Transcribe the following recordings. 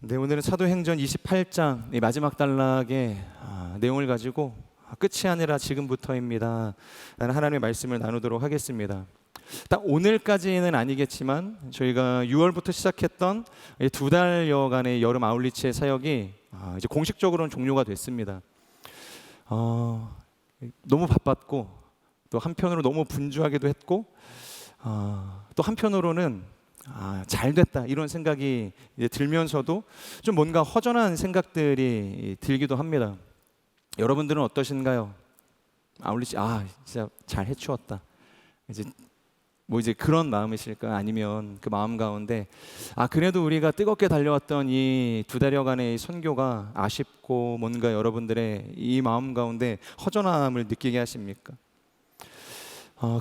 네, 오늘은 사도행전 28장 마지막 단락의 내용을 가지고 끝이 아니라 지금부터입니다 라는 하나님의 말씀을 나누도록 하겠습니다. 딱 오늘까지는 아니겠지만 저희가 6월부터 시작했던 2달여간의 여름 아울리치의 사역이 이제 공식적으로는 종료가 됐습니다. 너무 바빴고 또 한편으로 너무 분주하기도 했고 또 한편으로는 잘 됐다 이런 생각이 이제 들면서도 좀 뭔가 허전한 생각들이 들기도 합니다. 여러분들은 어떠신가요? 아울리치 진짜 잘 해치웠다. 이제 그런 마음이실까? 아니면 그 마음 가운데 그래도 우리가 뜨겁게 달려왔던 이 2달여간의 선교가 아쉽고 뭔가 여러분들의 이 마음 가운데 허전함을 느끼게 하십니까?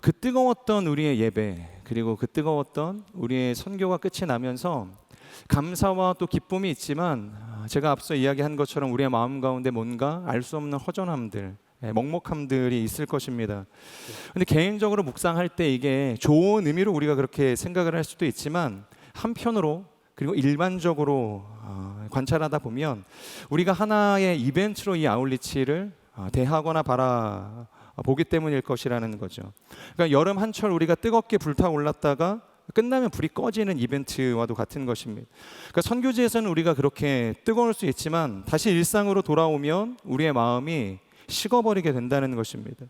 그 뜨거웠던 우리의 예배 그리고 그 뜨거웠던 우리의 선교가 끝이 나면서 감사와 또 기쁨이 있지만 제가 앞서 이야기한 것처럼 우리의 마음 가운데 뭔가 알 수 없는 허전함들, 먹먹함들이 있을 것입니다. 근데 개인적으로 묵상할 때 이게 좋은 의미로 우리가 그렇게 생각을 할 수도 있지만 한편으로 그리고 일반적으로 관찰하다 보면 우리가 하나의 이벤트로 이 아울리치를 대하거나 보기 때문일 것이라는 거죠. 그러니까 여름 한철 우리가 뜨겁게 불타올랐다가 끝나면 불이 꺼지는 이벤트와도 같은 것입니다. 그러니까 선교지에서는 우리가 그렇게 뜨거울 수 있지만 다시 일상으로 돌아오면 우리의 마음이 식어버리게 된다는 것입니다.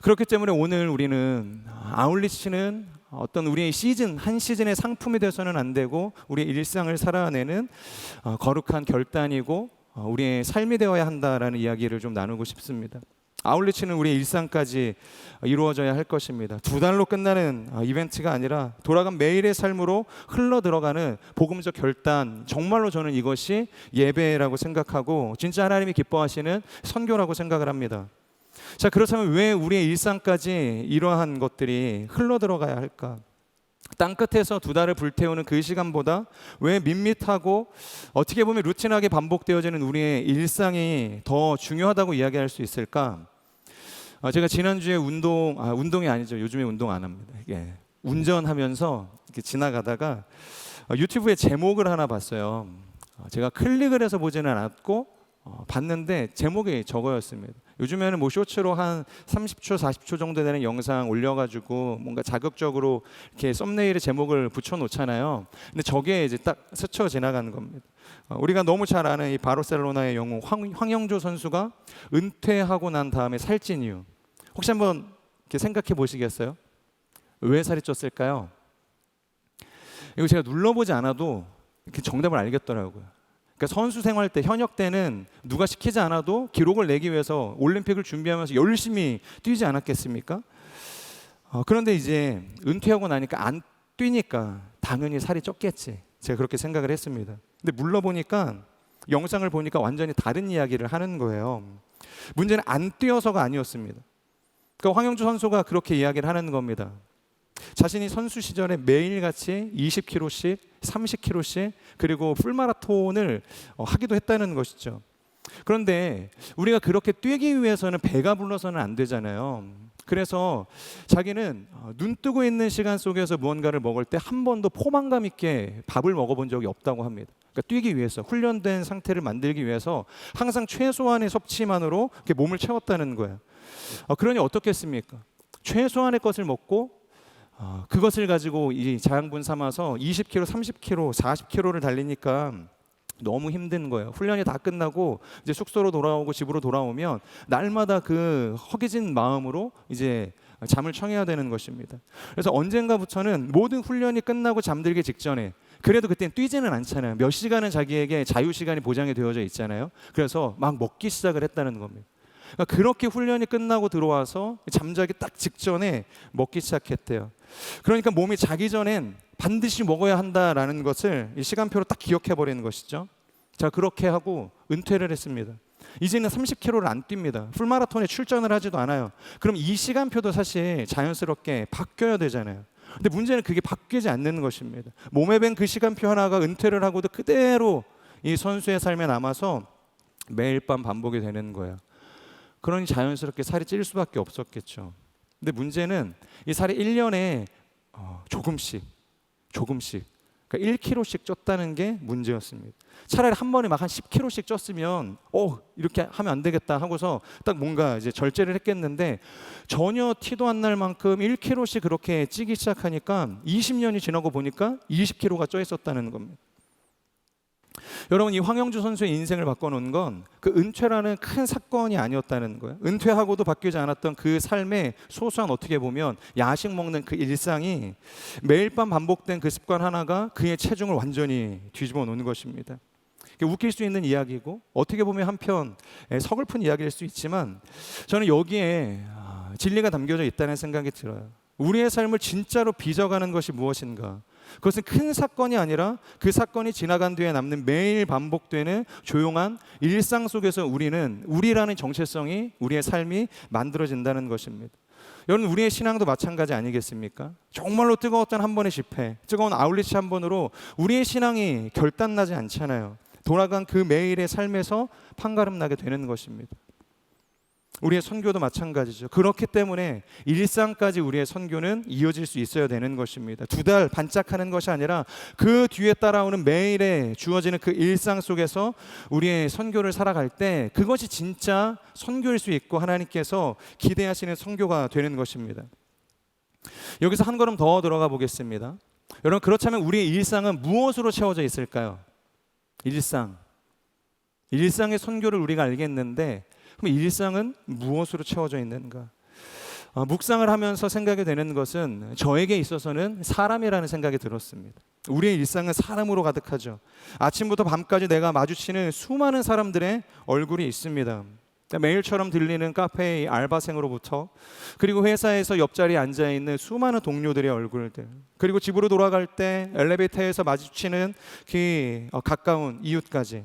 그렇기 때문에 오늘 우리는 아울리치는 어떤 우리의 한 시즌의 상품이 돼서는 안 되고 우리의 일상을 살아내는 거룩한 결단이고 우리의 삶이 되어야 한다라는 이야기를 좀 나누고 싶습니다. 아울리치는 우리의 일상까지 이루어져야 할 것입니다. 2달로 끝나는 이벤트가 아니라 돌아간 매일의 삶으로 흘러 들어가는 복음적 결단, 정말로 저는 이것이 예배라고 생각하고 진짜 하나님이 기뻐하시는 선교라고 생각을 합니다. 자, 그렇다면 왜 우리의 일상까지 이러한 것들이 흘러 들어가야 할까? 땅끝에서 2달을 불태우는 그 시간보다 왜 밋밋하고 어떻게 보면 루틴하게 반복되어지는 우리의 일상이 더 중요하다고 이야기할 수 있을까? 제가 지난주에 운동이 아니죠. 요즘에 운동 안 합니다. 운전하면서 이렇게 지나가다가 유튜브에 제목을 하나 봤어요. 제가 클릭을 해서 보지는 않았고 봤는데 제목이 저거였습니다. 요즘에는 쇼츠로 한 30초, 40초 정도 되는 영상 올려가지고 뭔가 자극적으로 이렇게 썸네일에 제목을 붙여놓잖아요. 근데 저게 이제 딱 스쳐 지나가는 겁니다. 우리가 너무 잘 아는 이 바르셀로나의 영웅 황영조 선수가 은퇴하고 난 다음에 살찐 이유 혹시 한번 이렇게 생각해 보시겠어요? 왜 살이 쪘을까요? 이거 제가 눌러보지 않아도 이렇게 정답을 알겠더라고요. 그러니까 선수 생활 때 현역 때는 누가 시키지 않아도 기록을 내기 위해서 올림픽을 준비하면서 열심히 뛰지 않았겠습니까? 그런데 이제 은퇴하고 나니까 안 뛰니까 당연히 살이 쪘겠지. 제가 그렇게 생각을 했습니다. 근데 물러보니까 영상을 보니까 완전히 다른 이야기를 하는 거예요. 문제는 안 뛰어서가 아니었습니다. 그러니까 황영주 선수가 그렇게 이야기를 하는 겁니다. 자신이 선수 시절에 매일같이 20km씩, 30km씩 그리고 풀마라톤을 하기도 했다는 것이죠. 그런데 우리가 그렇게 뛰기 위해서는 배가 불러서는 안 되잖아요. 그래서 자기는 눈 뜨고 있는 시간 속에서 무언가를 먹을 때 한 번도 포만감 있게 밥을 먹어본 적이 없다고 합니다. 그러니까 뛰기 위해서 훈련된 상태를 만들기 위해서 항상 최소한의 섭취만으로 이렇게 몸을 채웠다는 거예요. 그러니 어떻겠습니까? 최소한의 것을 먹고 그것을 가지고 이 자양분 삼아서 20km, 30km, 40km를 달리니까 너무 힘든 거예요. 훈련이 다 끝나고 이제 숙소로 돌아오고 집으로 돌아오면 날마다 그 허기진 마음으로 이제 잠을 청해야 되는 것입니다. 그래서 언젠가부터는 모든 훈련이 끝나고 잠들기 직전에 그래도 그때는 뛰지는 않잖아요. 몇 시간은 자기에게 자유 시간이 보장이 되어져 있잖아요. 그래서 막 먹기 시작을 했다는 겁니다. 그러니까 그렇게 훈련이 끝나고 들어와서 잠자기 딱 직전에 먹기 시작했대요. 그러니까 몸이 자기 전엔 반드시 먹어야 한다라는 것을 이 시간표로 딱 기억해 버리는 것이죠. 자, 그렇게 하고 은퇴를 했습니다. 이제는 30km를 안 뜁니다. 풀마라톤에 출전을 하지도 않아요. 그럼 이 시간표도 사실 자연스럽게 바뀌어야 되잖아요. 근데 문제는 그게 바뀌지 않는 것입니다. 몸에 밴 그 시간표 하나가 은퇴를 하고도 그대로 이 선수의 삶에 남아서 매일 밤 반복이 되는 거예요. 그러니 자연스럽게 살이 찔 수밖에 없었겠죠. 근데 문제는 이 살이 1년에 조금씩 그러니까 1kg씩 쪘다는 게 문제였습니다. 차라리 한 번에 막 한 10kg씩 쪘으면 이렇게 하면 안 되겠다 하고서 딱 뭔가 이제 절제를 했겠는데, 전혀 티도 안 날 만큼 1kg씩 그렇게 찌기 시작하니까 20년이 지나고 보니까 20kg가 쪄 있었다는 겁니다. 여러분, 이 황영주 선수의 인생을 바꿔놓은 건 그 은퇴라는 큰 사건이 아니었다는 거예요. 은퇴하고도 바뀌지 않았던 그 삶의 소소한, 어떻게 보면 야식 먹는 그 일상이 매일 밤 반복된 그 습관 하나가 그의 체중을 완전히 뒤집어 놓는 것입니다. 웃길 수 있는 이야기고 어떻게 보면 한편 서글픈 이야기일 수 있지만, 저는 여기에 진리가 담겨져 있다는 생각이 들어요. 우리의 삶을 진짜로 빚어가는 것이 무엇인가? 그것은 큰 사건이 아니라 그 사건이 지나간 뒤에 남는 매일 반복되는 조용한 일상 속에서 우리라는 정체성이, 우리의 삶이 만들어진다는 것입니다. 여러분, 우리의 신앙도 마찬가지 아니겠습니까? 정말로 뜨거웠던 한 번의 집회, 뜨거운 아울리치 한 번으로 우리의 신앙이 결단나지 않잖아요. 돌아간 그 매일의 삶에서 판가름 나게 되는 것입니다. 우리의 선교도 마찬가지죠. 그렇기 때문에 일상까지 우리의 선교는 이어질 수 있어야 되는 것입니다. 2달 반짝하는 것이 아니라 그 뒤에 따라오는 매일에 주어지는 그 일상 속에서 우리의 선교를 살아갈 때 그것이 진짜 선교일 수 있고 하나님께서 기대하시는 선교가 되는 것입니다. 여기서 한 걸음 더 들어가 보겠습니다. 여러분, 그렇다면 우리의 일상은 무엇으로 채워져 있을까요? 일상의 선교를 우리가 알겠는데, 그럼 일상은 무엇으로 채워져 있는가? 묵상을 하면서 생각이 되는 것은 저에게 있어서는 사람이라는 생각이 들었습니다. 우리의 일상은 사람으로 가득하죠. 아침부터 밤까지 내가 마주치는 수많은 사람들의 얼굴이 있습니다. 매일처럼 들리는 카페의 알바생으로부터, 그리고 회사에서 옆자리에 앉아있는 수많은 동료들의 얼굴들, 그리고 집으로 돌아갈 때 엘리베이터에서 마주치는 그 가까운 이웃까지.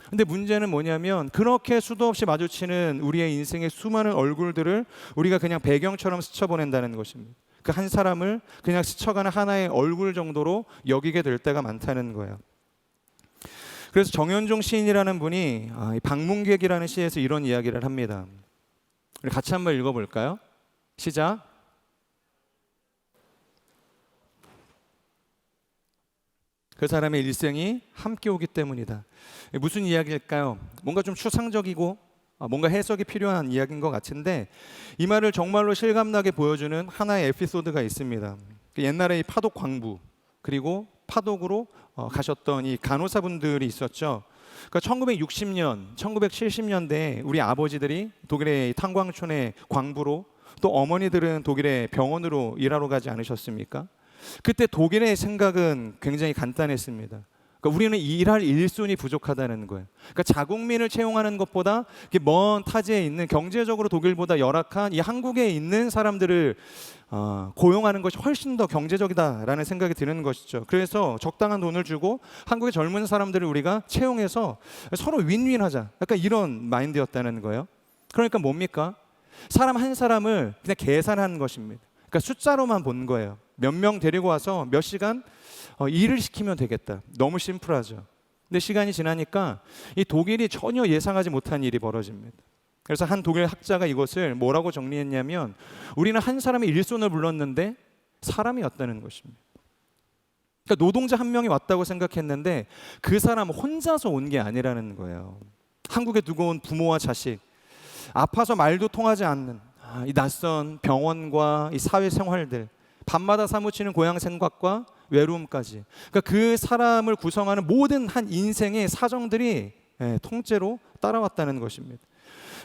근데 문제는 뭐냐면, 그렇게 수도 없이 마주치는 우리의 인생의 수많은 얼굴들을 우리가 그냥 배경처럼 스쳐보낸다는 것입니다. 그 한 사람을 그냥 스쳐가는 하나의 얼굴 정도로 여기게 될 때가 많다는 거예요. 그래서 정현종 시인이라는 분이 방문객이라는 시에서 이런 이야기를 합니다. 우리 같이 한번 읽어볼까요? 시작. 그 사람의 일생이 함께 오기 때문이다. 무슨 이야기일까요? 뭔가 좀 추상적이고 뭔가 해석이 필요한 이야기인 것 같은데, 이 말을 정말로 실감나게 보여주는 하나의 에피소드가 있습니다. 옛날에 이 파독 광부, 그리고 파독으로 가셨던 이 간호사분들이 있었죠. 그러니까 1960년, 1970년대에 우리 아버지들이 독일의 탄광촌의 광부로, 또 어머니들은 독일의 병원으로 일하러 가지 않으셨습니까? 그때 독일의 생각은 굉장히 간단했습니다. 그러니까 우리는 일할 일손이 부족하다는 거예요. 그러니까 자국민을 채용하는 것보다 먼 타지에 있는, 경제적으로 독일보다 열악한 이 한국에 있는 사람들을 고용하는 것이 훨씬 더 경제적이다라는 생각이 드는 것이죠. 그래서 적당한 돈을 주고 한국의 젊은 사람들을 우리가 채용해서 서로 윈윈하자, 약간 이런 마인드였다는 거예요. 그러니까 뭡니까? 사람 한 사람을 그냥 계산하는 것입니다. 그러니까 숫자로만 본 거예요. 몇 명 데리고 와서 몇 시간 일을 시키면 되겠다. 너무 심플하죠. 근데 시간이 지나니까 이 독일이 전혀 예상하지 못한 일이 벌어집니다. 그래서 한 독일 학자가 이것을 뭐라고 정리했냐면, 우리는 한 사람의 일손을 불렀는데 사람이었다는 것입니다. 그러니까 노동자 한 명이 왔다고 생각했는데 그 사람 혼자서 온 게 아니라는 거예요. 한국에 두고 온 부모와 자식, 아파서 말도 통하지 않는 이 낯선 병원과 이 사회생활들, 밤마다 사무치는 고향 생각과 외로움까지, 그러니까 그 사람을 구성하는 모든 한 인생의 사정들이 통째로 따라왔다는 것입니다.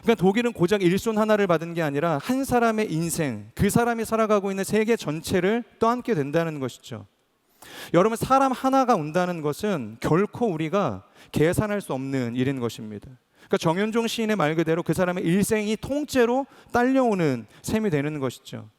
그러니까 독일은 고작 일손 하나를 받은 게 아니라 한 사람의 인생, 그 사람이 살아가고 있는 세계 전체를 떠안게 된다는 것이죠. 여러분, 사람 하나가 온다는 것은 결코 우리가 계산할 수 없는 일인 것입니다. 그러니까 정현종 시인의 말 그대로 그 사람의 일생이 통째로 딸려오는 셈이 되는 것이죠.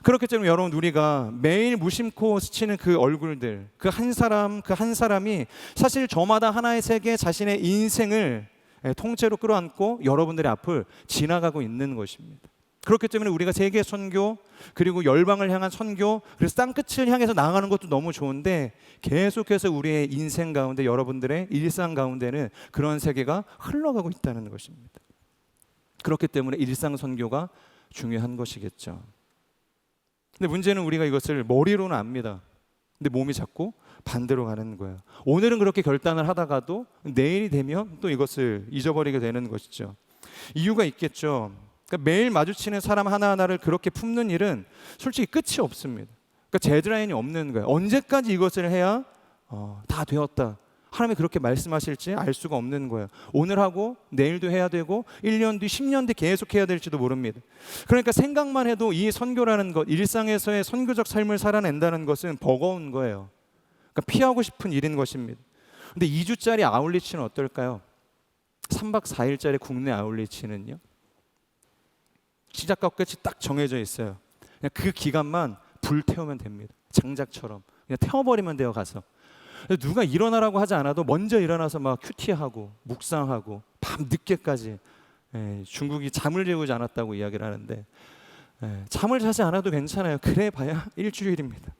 그렇기 때문에 여러분, 우리가 매일 무심코 스치는 그 얼굴들, 그 한 사람이 사실 저마다 하나의 세계, 자신의 인생을 통째로 끌어안고 여러분들의 앞을 지나가고 있는 것입니다. 그렇기 때문에 우리가 세계 선교, 그리고 열방을 향한 선교, 그래서 땅끝을 향해서 나아가는 것도 너무 좋은데, 계속해서 우리의 인생 가운데, 여러분들의 일상 가운데는 그런 세계가 흘러가고 있다는 것입니다. 그렇기 때문에 일상 선교가 중요한 것이겠죠. 근데 문제는 우리가 이것을 머리로는 압니다. 근데 몸이 자꾸 반대로 가는 거예요. 오늘은 그렇게 결단을 하다가도 내일이 되면 또 이것을 잊어버리게 되는 것이죠. 이유가 있겠죠. 그러니까 매일 마주치는 사람 하나하나를 그렇게 품는 일은 솔직히 끝이 없습니다. 그러니까 데드라인이 없는 거예요. 언제까지 이것을 해야 다 되었다, 하나님이 그렇게 말씀하실지 알 수가 없는 거예요. 오늘 하고 내일도 해야 되고 1년 뒤 10년 뒤 계속 해야 될지도 모릅니다. 그러니까 생각만 해도 이 선교라는 것, 일상에서의 선교적 삶을 살아낸다는 것은 버거운 거예요. 그러니까 피하고 싶은 일인 것입니다. 근데 2주짜리 아울리치는 어떨까요? 3박 4일짜리 국내 아울리치는요, 시작과 끝이 딱 정해져 있어요. 그냥 그 기간만 불태우면 됩니다. 장작처럼 그냥 태워버리면 돼요. 가서 누가 일어나라고 하지 않아도 먼저 일어나서 막 큐티하고 묵상하고 밤 늦게까지, 중국이 잠을 재우지 않았다고 이야기를 하는데, 잠을 자지 않아도 괜찮아요. 그래 봐야 일주일입니다.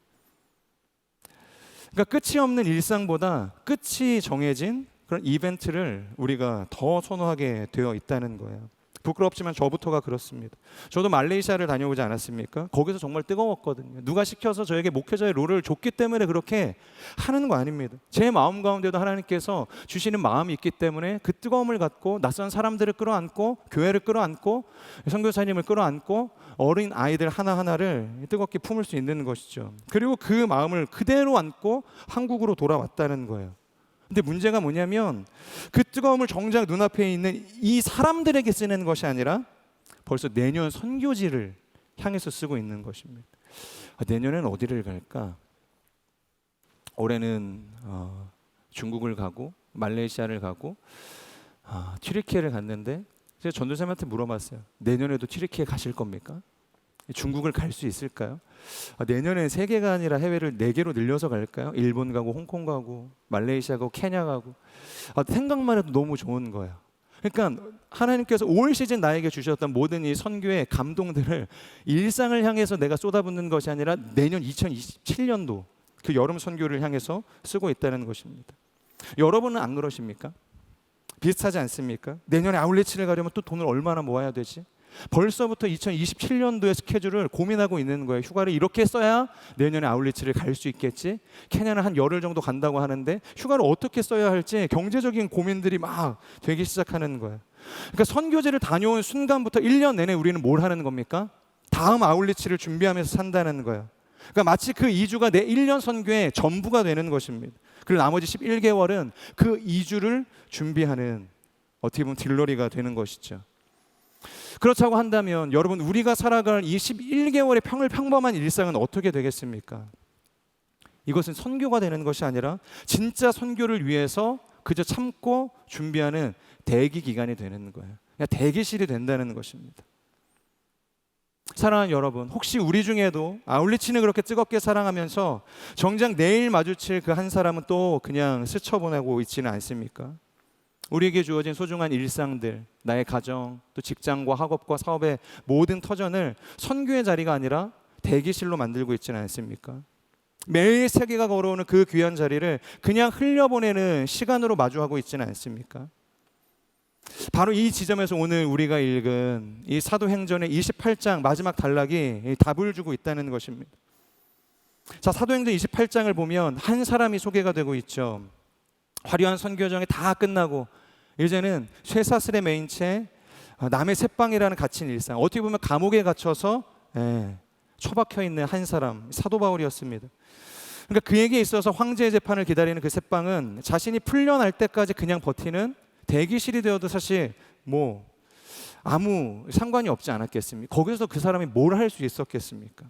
그러니까 끝이 없는 일상보다 끝이 정해진 그런 이벤트를 우리가 더 선호하게 되어 있다는 거예요. 부끄럽지만 저부터가 그렇습니다. 저도 말레이시아를 다녀오지 않았습니까? 거기서 정말 뜨거웠거든요. 누가 시켜서 저에게 목회자의 롤을 줬기 때문에 그렇게 하는 거 아닙니다. 제 마음 가운데도 하나님께서 주시는 마음이 있기 때문에 그 뜨거움을 갖고 낯선 사람들을 끌어안고 교회를 끌어안고 선교사님을 끌어안고 어린 아이들 하나하나를 뜨겁게 품을 수 있는 것이죠. 그리고 그 마음을 그대로 안고 한국으로 돌아왔다는 거예요. 근데 문제가 뭐냐면 그 뜨거움을 정작 눈앞에 있는 이 사람들에게 쓰는 것이 아니라 벌써 내년 선교지를 향해서 쓰고 있는 것입니다. 내년엔 어디를 갈까? 올해는 중국을 가고 말레이시아를 가고 튀르키예를 갔는데 제가 전도사님한테 물어봤어요. 내년에도 튀르키예 가실 겁니까? 중국을 갈 수 있을까요? 내년엔 3개가 아니라 해외를 4개로 늘려서 갈까요? 일본 가고 홍콩 가고 말레이시아 가고 케냐 가고. 생각만 해도 너무 좋은 거예요. 그러니까 하나님께서 올 시즌 나에게 주셨던 모든 이 선교의 감동들을 일상을 향해서 내가 쏟아붓는 것이 아니라 내년 2027년도 그 여름 선교를 향해서 쓰고 있다는 것입니다. 여러분은 안 그러십니까? 비슷하지 않습니까? 내년에 아울렛을 가려면 또 돈을 얼마나 모아야 되지? 벌써부터 2027년도의 스케줄을 고민하고 있는 거예요. 휴가를 이렇게 써야 내년에 아울리치를 갈 수 있겠지. 케냐는 한 열흘 정도 간다고 하는데 휴가를 어떻게 써야 할지 경제적인 고민들이 막 되기 시작하는 거예요. 그러니까 선교지를 다녀온 순간부터 1년 내내 우리는 뭘 하는 겁니까? 다음 아울리치를 준비하면서 산다는 거예요. 그러니까 마치 그 2주가 내 1년 선교의 전부가 되는 것입니다. 그리고 나머지 11개월은 그 2주를 준비하는, 어떻게 보면 딜러리가 되는 것이죠. 그렇다고 한다면 여러분, 우리가 살아갈 이 11개월의 평범한 일상은 어떻게 되겠습니까? 이것은 선교가 되는 것이 아니라 진짜 선교를 위해서 그저 참고 준비하는 대기 기간이 되는 거예요. 그냥 대기실이 된다는 것입니다. 사랑하는 여러분, 혹시 우리 중에도 아울리치는 그렇게 뜨겁게 사랑하면서 정작 내일 마주칠 그 한 사람은 또 그냥 스쳐보내고 있지는 않습니까? 우리에게 주어진 소중한 일상들, 나의 가정, 또 직장과 학업과 사업의 모든 터전을 선교의 자리가 아니라 대기실로 만들고 있지는 않습니까? 매일 세계가 걸어오는 그 귀한 자리를 그냥 흘려보내는 시간으로 마주하고 있지는 않습니까? 바로 이 지점에서 오늘 우리가 읽은 이 사도행전의 28장 마지막 단락이 답을 주고 있다는 것입니다. 자, 사도행전 28장을 보면 한 사람이 소개가 되고 있죠. 화려한 선교정이 다 끝나고 이제는 쇠사슬에 매인 채 남의 셋방이라는 갇힌 일상, 어떻게 보면 감옥에 갇혀서 처박혀 있는 한 사람, 사도 바울이었습니다. 그러니까 그에게 있어서 황제의 재판을 기다리는 그 셋방은 자신이 풀려날 때까지 그냥 버티는 대기실이 되어도 사실 뭐 아무 상관이 없지 않았겠습니까? 거기서 그 사람이 뭘 할 수 있었겠습니까?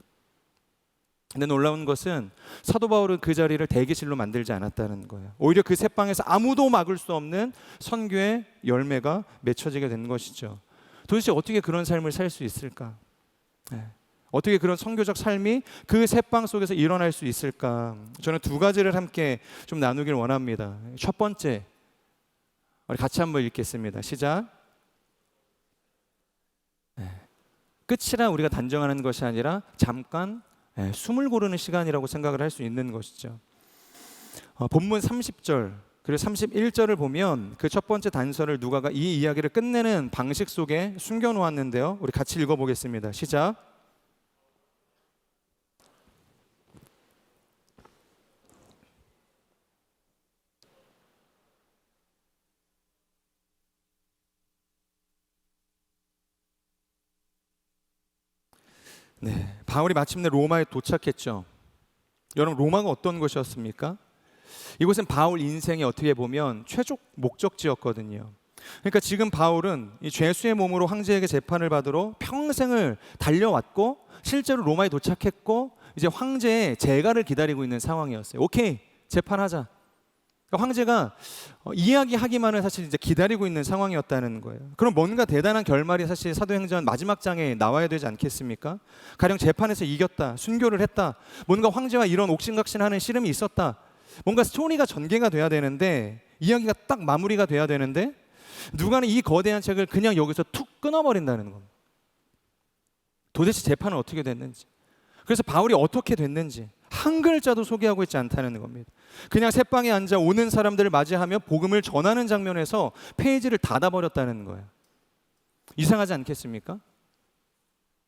근데 놀라운 것은 사도 바울은 그 자리를 대기실로 만들지 않았다는 거예요. 오히려 그 셋방에서 아무도 막을 수 없는 선교의 열매가 맺혀지게 된 것이죠. 도대체 어떻게 그런 삶을 살 수 있을까? 어떻게 그런 선교적 삶이 그 셋방 속에서 일어날 수 있을까? 저는 2가지를 함께 좀 나누길 원합니다. 첫 번째, 우리 같이 한번 읽겠습니다. 시작. 끝이라 우리가 단정하는 것이 아니라 잠깐 숨을 고르는 시간이라고 생각을 할 수 있는 것이죠. 본문 30절 그리고 31절을 보면 그 첫 번째 단서를 누가가 이 이야기를 끝내는 방식 속에 숨겨놓았는데요. 우리 같이 읽어보겠습니다. 시작. 네, 바울이 마침내 로마에 도착했죠. 여러분, 로마가 어떤 곳이었습니까? 이곳은 바울 인생의 어떻게 보면 최종 목적지였거든요. 그러니까 지금 바울은 이 죄수의 몸으로 황제에게 재판을 받으러 평생을 달려왔고 실제로 로마에 도착했고 이제 황제의 재가를 기다리고 있는 상황이었어요. 오케이, 재판하자. 그러니까 황제가 이야기하기만을 사실 이제 기다리고 있는 상황이었다는 거예요. 그럼 뭔가 대단한 결말이 사실 사도행전 마지막 장에 나와야 되지 않겠습니까? 가령 재판에서 이겼다, 순교를 했다, 뭔가 황제와 이런 옥신각신하는 씨름이 있었다, 뭔가 스토리가 전개가 돼야 되는데, 이야기가 딱 마무리가 돼야 되는데 누가는 이 거대한 책을 그냥 여기서 툭 끊어버린다는 겁니다. 도대체 재판은 어떻게 됐는지, 그래서 바울이 어떻게 됐는지 한 글자도 소개하고 있지 않다는 겁니다. 그냥 새방에 앉아 오는 사람들을 맞이하며 복음을 전하는 장면에서 페이지를 닫아버렸다는 거예요. 이상하지 않겠습니까?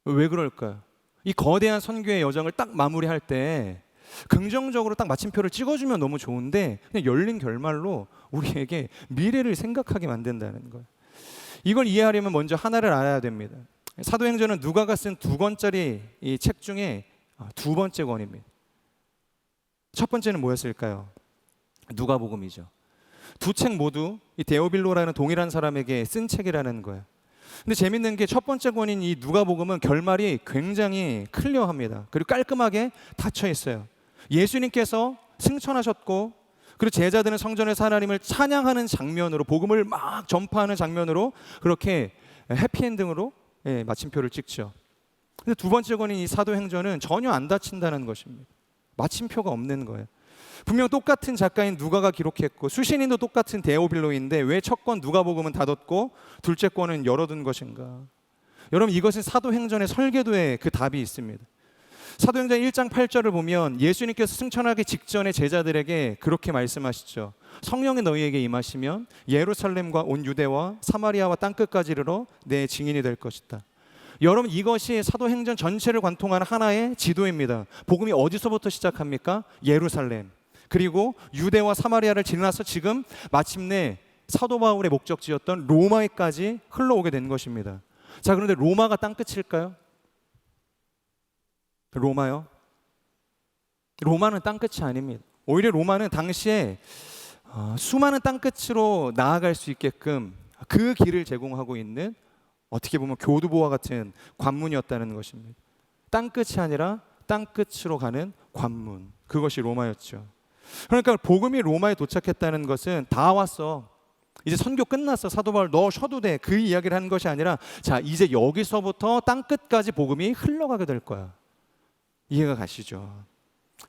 왜 그럴까요? 이 거대한 선교의 여정을 딱 마무리할 때 긍정적으로 딱 마침표를 찍어주면 너무 좋은데 그냥 열린 결말로 우리에게 미래를 생각하게 만든다는 거예요. 이걸 이해하려면 먼저 하나를 알아야 됩니다. 사도행전은 누가가 쓴 2권짜리 이 책 중에 2번째 권입니다. 첫 번째는 뭐였을까요? 누가복음이죠. 두 책 모두 이 데오빌로라는 동일한 사람에게 쓴 책이라는 거예요. 근데 재밌는 게 첫 번째 권인 이 누가복음은 결말이 굉장히 클리어합니다. 그리고 깔끔하게 닫혀 있어요. 예수님께서 승천하셨고 그리고 제자들은 성전에서 하나님을 찬양하는 장면으로, 복음을 막 전파하는 장면으로 그렇게 해피엔딩으로 마침표를 찍죠. 근데 두 번째 권인 이 사도행전은 전혀 안 닫힌다는 것입니다. 마침표가 없는 거예요. 분명 똑같은 작가인 누가가 기록했고 수신인도 똑같은 데오빌로인데 왜 첫 권 누가복음은 닫았고 둘째 권은 열어둔 것인가? 여러분, 이것은 사도행전의 설계도에 그 답이 있습니다. 사도행전 1장 8절을 보면 예수님께서 승천하기 직전에 제자들에게 그렇게 말씀하시죠. 성령이 너희에게 임하시면 예루살렘과 온 유대와 사마리아와 땅끝까지 이르러 내 증인이 될 것이다. 여러분, 이것이 사도행전 전체를 관통하는 하나의 지도입니다. 복음이 어디서부터 시작합니까? 예루살렘, 그리고 유대와 사마리아를 지나서 지금 마침내 사도 바울의 목적지였던 로마에까지 흘러오게 된 것입니다. 자, 그런데 로마가 땅끝일까요? 로마요? 로마는 땅끝이 아닙니다. 오히려 로마는 당시에 수많은 땅끝으로 나아갈 수 있게끔 그 길을 제공하고 있는, 어떻게 보면 교두보와 같은 관문이었다는 것입니다. 땅끝이 아니라 땅끝으로 가는 관문, 그것이 로마였죠. 그러니까 복음이 로마에 도착했다는 것은 다 왔어, 이제 선교 끝났어, 사도 바울 너 쉬어도 돼, 그 이야기를 하는 것이 아니라 자, 이제 여기서부터 땅끝까지 복음이 흘러가게 될 거야. 이해가 가시죠?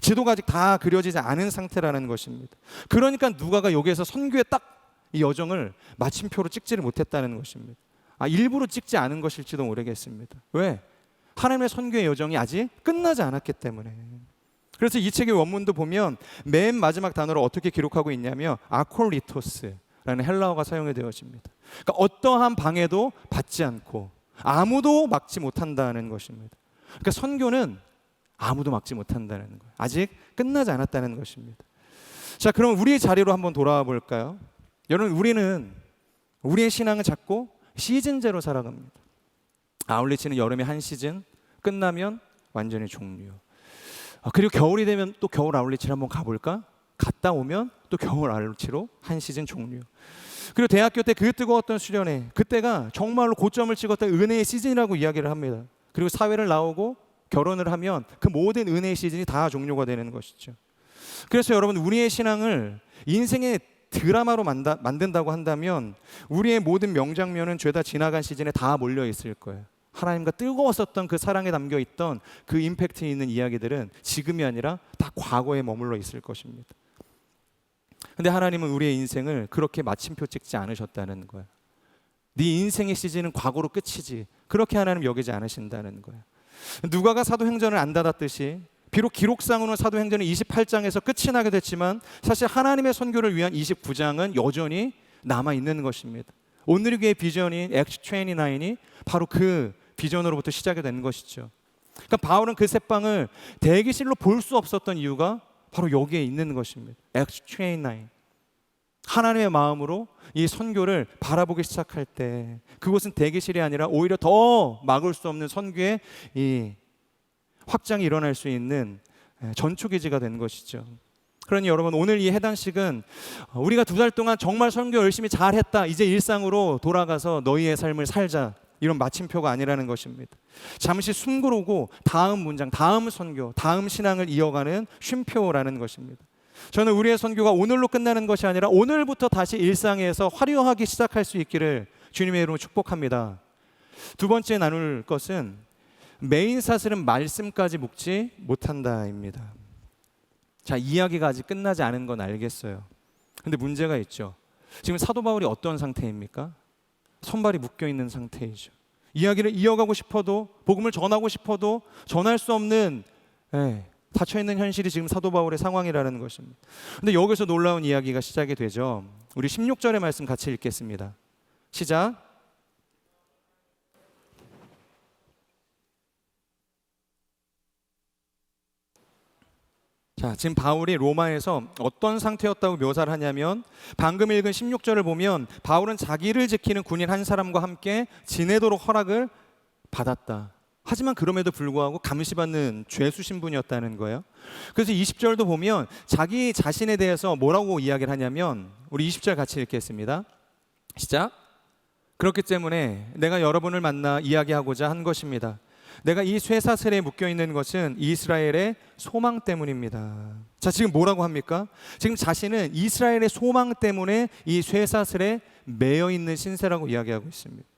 지도가 아직 다 그려지지 않은 상태라는 것입니다. 그러니까 누가가 여기에서 선교의 딱 이 여정을 마침표로 찍지를 못했다는 것입니다. 일부러 찍지 않은 것일지도 모르겠습니다. 왜? 하나님의 선교의 여정이 아직 끝나지 않았기 때문에. 그래서 이 책의 원문도 보면 맨 마지막 단어로 어떻게 기록하고 있냐면 아콜리토스라는 헬라어가 사용이 되어집니다. 그러니까 어떠한 방해도 받지 않고 아무도 막지 못한다는 것입니다. 그러니까 선교는 아무도 막지 못한다는 거예요. 아직 끝나지 않았다는 것입니다. 자, 그럼 우리의 자리로 한번 돌아와 볼까요? 여러분, 우리의 신앙은 자꾸 시즌제로 살아갑니다. 아울리치는 여름에 한 시즌, 끝나면 완전히 종료. 그리고 겨울이 되면 또 겨울 아울리치를 한번 가볼까? 갔다 오면 또 겨울 아울리치로 한 시즌 종료. 그리고 대학교 때 그 뜨거웠던 수련회, 그때가 정말로 고점을 찍었던 은혜의 시즌이라고 이야기를 합니다. 그리고 사회를 나오고 결혼을 하면 그 모든 은혜의 시즌이 다 종료가 되는 것이죠. 그래서 여러분, 우리의 신앙을 인생의 드라마로 만든다고 한다면 우리의 모든 명장면은 죄다 지나간 시즌에 다 몰려 있을 거예요. 하나님과 뜨거웠었던 그 사랑에 담겨있던 그 임팩트 있는 이야기들은 지금이 아니라 다 과거에 머물러 있을 것입니다. 근데 하나님은 우리의 인생을 그렇게 마침표 찍지 않으셨다는 거예요. 네 인생의 시즌은 과거로 끝이지, 그렇게 하나님 여기지 않으신다는 거예요. 누가가 사도행전을 안 닫았듯이 비록 기록상으로는 사도행전은 28장에서 끝이 나게 됐지만 사실 하나님의 선교를 위한 29장은 여전히 남아있는 것입니다. 오늘의 교회의 비전인 액트 29이 바로 그 비전으로부터 시작이 된 것이죠. 그러니까 바울은 그 새방을 대기실로 볼 수 없었던 이유가 바로 여기에 있는 것입니다. 액트 29. 하나님의 마음으로 이 선교를 바라보기 시작할 때 그곳은 대기실이 아니라 오히려 더 막을 수 없는 선교의 이 확장이 일어날 수 있는 전초기지가 된 것이죠. 그러니 여러분, 오늘 이 해단식은 우리가 2달 동안 정말 선교 열심히 잘했다, 이제 일상으로 돌아가서 너희의 삶을 살자, 이런 마침표가 아니라는 것입니다. 잠시 숨 고르고 다음 문장, 다음 선교, 다음 신앙을 이어가는 쉼표라는 것입니다. 저는 우리의 선교가 오늘로 끝나는 것이 아니라 오늘부터 다시 일상에서 화려하게 시작할 수 있기를 주님의 이름으로 축복합니다. 두 번째 나눌 것은 메인 사슬은 말씀까지 묶지 못한다입니다. 자, 이야기가 아직 끝나지 않은 건 알겠어요. 근데 문제가 있죠. 지금 사도 바울이 어떤 상태입니까? 손발이 묶여 있는 상태이죠. 이야기를 이어가고 싶어도, 복음을 전하고 싶어도 전할 수 없는 닫혀있는 현실이 지금 사도 바울의 상황이라는 것입니다. 근데 여기서 놀라운 이야기가 시작이 되죠. 우리 16절의 말씀 같이 읽겠습니다. 시작. 자, 지금 바울이 로마에서 어떤 상태였다고 묘사를 하냐면, 방금 읽은 16절을 보면 바울은 자기를 지키는 군인 한 사람과 함께 지내도록 허락을 받았다. 하지만 그럼에도 불구하고 감시받는 죄수 신분이었다는 거예요. 그래서 20절도 보면 자기 자신에 대해서 뭐라고 이야기를 하냐면, 우리 20절 같이 읽겠습니다. 시작. 그렇기 때문에 내가 여러분을 만나 이야기하고자 한 것입니다. 내가 이 쇠사슬에 묶여있는 것은 이스라엘의 소망 때문입니다. 자, 지금 뭐라고 합니까? 지금 자신은 이스라엘의 소망 때문에 이 쇠사슬에 매여있는 신세라고 이야기하고 있습니다.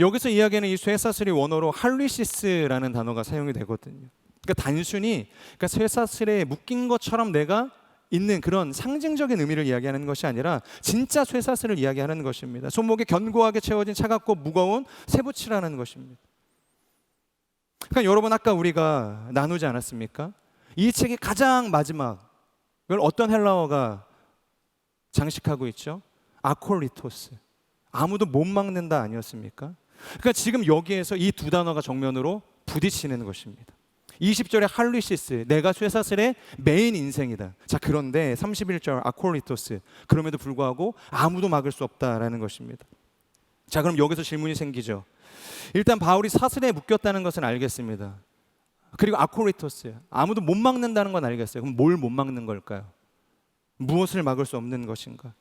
여기서 이야기하는 이 쇠사슬이 원어로 할리시스라는 단어가 사용이 되거든요. 그러니까 단순히 쇠사슬에 묶인 것처럼 내가 있는 그런 상징적인 의미를 이야기하는 것이 아니라 진짜 쇠사슬을 이야기하는 것입니다. 손목에 견고하게 채워진 차갑고 무거운 쇠붙이라는 것입니다. 그러니까 여러분, 아까 우리가 나누지 않았습니까? 이 책의 가장 마지막, 이걸 어떤 헬라어가 장식하고 있죠? 아콜리토스, 아무도 못 막는다 아니었습니까? 그러니까 지금 여기에서 이 두 단어가 정면으로 부딪히는 것입니다. 20절에 할리시스, 내가 쇠사슬의 메인 인생이다. 자, 그런데 31절 아콜리토스, 그럼에도 불구하고 아무도 막을 수 없다라는 것입니다. 자, 그럼 여기서 질문이 생기죠. 일단 바울이 사슬에 묶였다는 것은 알겠습니다. 그리고 아콜리토스, 아무도 못 막는다는 건 알겠어요. 그럼 뭘 못 막는 걸까요? 무엇을 막을 수 없는 것인가?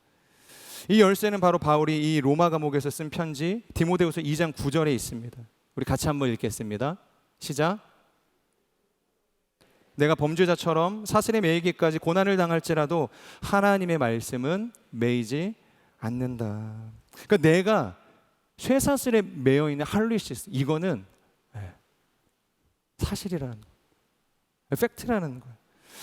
이 열쇠는 바로 바울이 이 로마 감옥에서 쓴 편지 디모데후서 2장 9절에 있습니다. 우리 같이 한번 읽겠습니다. 시작. 내가 범죄자처럼 사슬에 매이기까지 고난을 당할지라도 하나님의 말씀은 매이지 않는다. 그러니까 내가 쇠사슬에 매여있는 할리시스, 이거는 사실이라는 거예요. 팩트라는 거예요.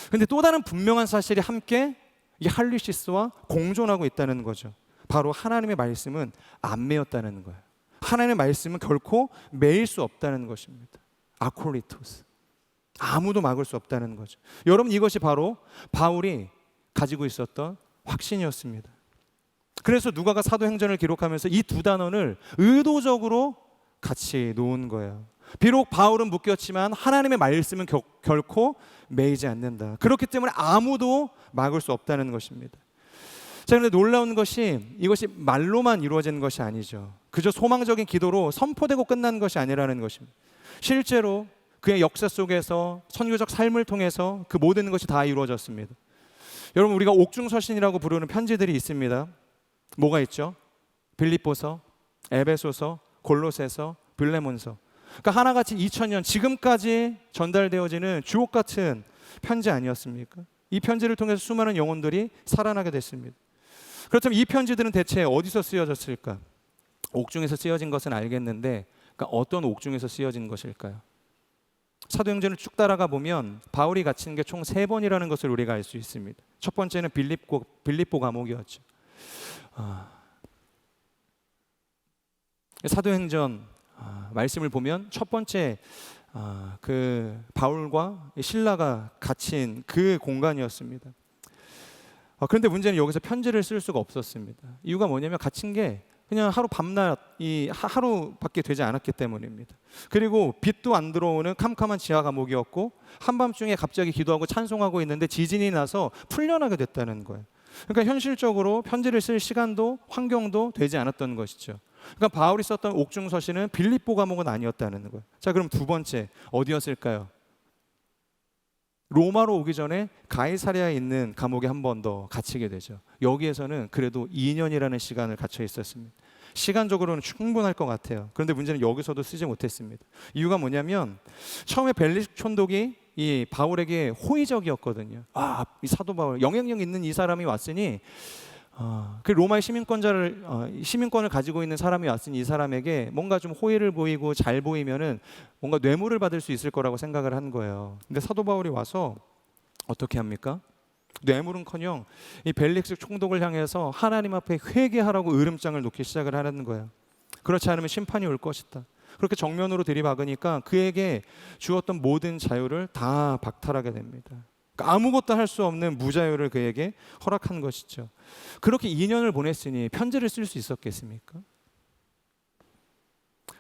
그런데 또 다른 분명한 사실이 함께 이 할리시스와 공존하고 있다는 거죠. 바로 하나님의 말씀은 안 매였다는 거예요. 하나님의 말씀은 결코 매일 수 없다는 것입니다. 아콜리토스, 아무도 막을 수 없다는 거죠. 여러분, 이것이 바로 바울이 가지고 있었던 확신이었습니다. 그래서 누가가 사도행전을 기록하면서 이 두 단어를 의도적으로 같이 놓은 거예요. 비록 바울은 묶였지만 하나님의 말씀은 결코 매이지 않는다. 그렇기 때문에 아무도 막을 수 없다는 것입니다. 자, 그런데 놀라운 것이 이것이 말로만 이루어진 것이 아니죠. 그저 소망적인 기도로 선포되고 끝난 것이 아니라는 것입니다. 실제로 그의 역사 속에서 선교적 삶을 통해서 그 모든 것이 다 이루어졌습니다. 여러분, 우리가 옥중서신이라고 부르는 편지들이 있습니다. 뭐가 있죠? 빌립보서, 에베소서, 골로새서, 빌레몬서. 그러니까 하나같이 2000년 지금까지 전달되어지는 주옥 같은 편지 아니었습니까? 이 편지를 통해서 수많은 영혼들이 살아나게 됐습니다. 그렇다면 이 편지들은 대체 어디서 쓰여졌을까? 옥중에서 쓰여진 것은 알겠는데, 그러니까 어떤 옥중에서 쓰여진 것일까요? 사도행전을 쭉 따라가 보면 바울이 갇힌 게 총 3번이라는 것을 우리가 알 수 있습니다. 첫 번째는 빌립보 감옥이었죠. 사도행전 말씀을 보면 첫 번째 그 바울과 신라가 갇힌 그 공간이었습니다. 그런데 문제는 여기서 편지를 쓸 수가 없었습니다. 이유가 뭐냐면 갇힌 게 그냥 하루 밤낮 하루밖에 되지 않았기 때문입니다. 그리고 빛도 안 들어오는 캄캄한 지하 감옥이었고, 한밤중에 갑자기 기도하고 찬송하고 있는데 지진이 나서 풀려나게 됐다는 거예요. 그러니까 현실적으로 편지를 쓸 시간도 환경도 되지 않았던 것이죠. 그러니까 바울이 썼던 옥중서신은 빌립보 감옥은 아니었다는 거예요. 자, 그럼 두 번째 어디였을까요? 로마로 오기 전에 가이사랴에 있는 감옥에 한 번 더 갇히게 되죠. 여기에서는 그래도 2년이라는 시간을 갇혀 있었습니다. 시간적으로는 충분할 것 같아요. 그런데 문제는 여기서도 쓰지 못했습니다. 이유가 뭐냐면 처음에 벨릭 총독이 이 바울에게 호의적이었거든요. 이 사도 바울 영향력 있는 이 사람이 왔으니 그 로마의 시민권을 가지고 있는 사람이 왔으니 이 사람에게 뭔가 좀 호의를 보이고 잘 보이면은 뭔가 뇌물을 받을 수 있을 거라고 생각을 한 거예요. 근데 사도 바울이 와서 어떻게 합니까? 뇌물은커녕 이 벨릭스 총독을 향해서 하나님 앞에 회개하라고 으름장을 놓기 시작을 하는 거예요. 그렇지 않으면 심판이 올 것이다. 그렇게 정면으로 들이박으니까 그에게 주었던 모든 자유를 다 박탈하게 됩니다. 그러니까 아무것도 할 수 없는 무자유를 그에게 허락한 것이죠. 그렇게 2년을 보냈으니 편지를 쓸 수 있었겠습니까?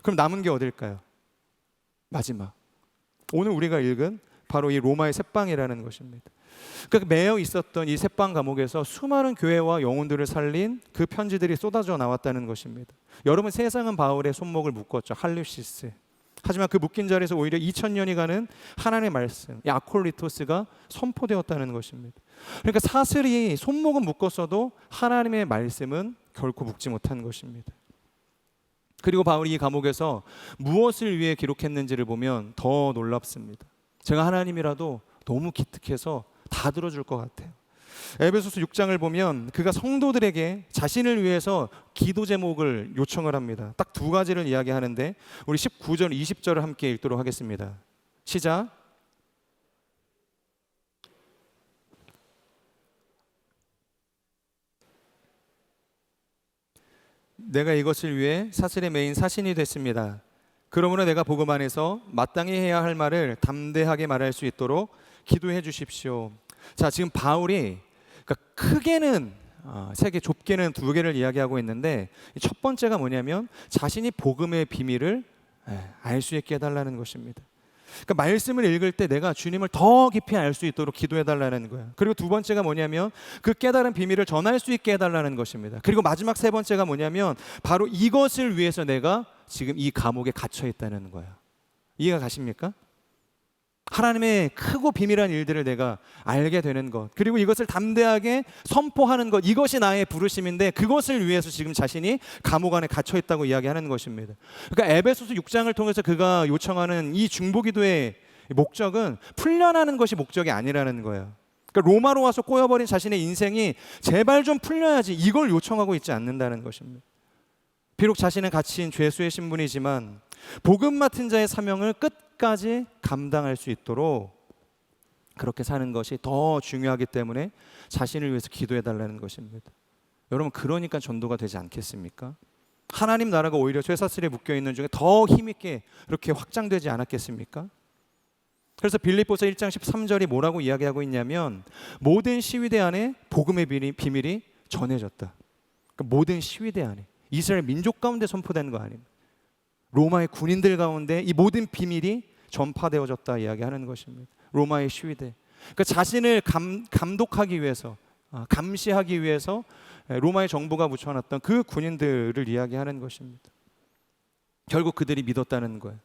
그럼 남은 게 어딜까요? 마지막 오늘 우리가 읽은 바로 이 로마의 셋방이라는 것입니다. 그러니까 매여 있었던 이 셋방 감옥에서 수많은 교회와 영혼들을 살린 그 편지들이 쏟아져 나왔다는 것입니다. 여러분, 세상은 바울의 손목을 묶었죠. 할루시스. 하지만 그 묶인 자리에서 오히려 2000년이 가는 하나님의 말씀, 이 아콜리토스가 선포되었다는 것입니다. 그러니까 사슬이 손목은 묶었어도 하나님의 말씀은 결코 묶지 못한 것입니다. 그리고 바울이 이 감옥에서 무엇을 위해 기록했는지를 보면 더 놀랍습니다. 제가 하나님이라도 너무 기특해서 다 들어줄 것 같아요. 에베소서 6장을 보면 그가 성도들에게 자신을 위해서 기도 제목을 요청을 합니다. 딱 두 가지를 이야기하는데 우리 19절 20절을 함께 읽도록 하겠습니다. 시작. 내가 이것을 위해 사슬에 매인 사신이 됐습니다. 그러므로 내가 복음 안에서 마땅히 해야 할 말을 담대하게 말할 수 있도록 기도해 주십시오. 자, 지금 바울이 그러니까 크게는 세 개, 좁게는 두 개를 이야기하고 있는데 첫 번째가 뭐냐면 자신이 복음의 비밀을 알 수 있게 해달라는 것입니다. 그러니까 말씀을 읽을 때 내가 주님을 더 깊이 알 수 있도록 기도해달라는 거예요. 그리고 두 번째가 뭐냐면 그 깨달은 비밀을 전할 수 있게 해달라는 것입니다. 그리고 마지막 세 번째가 뭐냐면 바로 이것을 위해서 내가 지금 이 감옥에 갇혀 있다는 거예요. 이해가 가십니까? 하나님의 크고 비밀한 일들을 내가 알게 되는 것, 그리고 이것을 담대하게 선포하는 것, 이것이 나의 부르심인데 그것을 위해서 지금 자신이 감옥 안에 갇혀 있다고 이야기하는 것입니다. 그러니까 에베소서 6장을 통해서 그가 요청하는 이 중보기도의 목적은 풀려나는 것이 목적이 아니라는 거예요. 그러니까 로마로 와서 꼬여버린 자신의 인생이 제발 좀 풀려야지, 이걸 요청하고 있지 않는다는 것입니다. 비록 자신은 갇힌 죄수의 신분이지만 복음 맡은 자의 사명을 끝까지 감당할 수 있도록 그렇게 사는 것이 더 중요하기 때문에 자신을 위해서 기도해달라는 것입니다. 여러분, 그러니까 전도가 되지 않겠습니까? 하나님 나라가 오히려 쇠사슬에 묶여있는 중에 더 힘있게 이렇게 확장되지 않았겠습니까? 그래서 빌립보서 1장 13절이 뭐라고 이야기하고 있냐면 모든 시위대 안에 복음의 비밀이 전해졌다. 그러니까 모든 시위대 안에, 이스라엘 민족 가운데 선포되는 거 아닙니다. 로마의 군인들 가운데 이 모든 비밀이 전파되어졌다 이야기하는 것입니다. 로마의 시위대. 그러니까 자신을 감독하기 위해서, 감시하기 위해서 로마의 정부가 붙여놨던 그 군인들을 이야기하는 것입니다. 결국 그들이 믿었다는 거예요.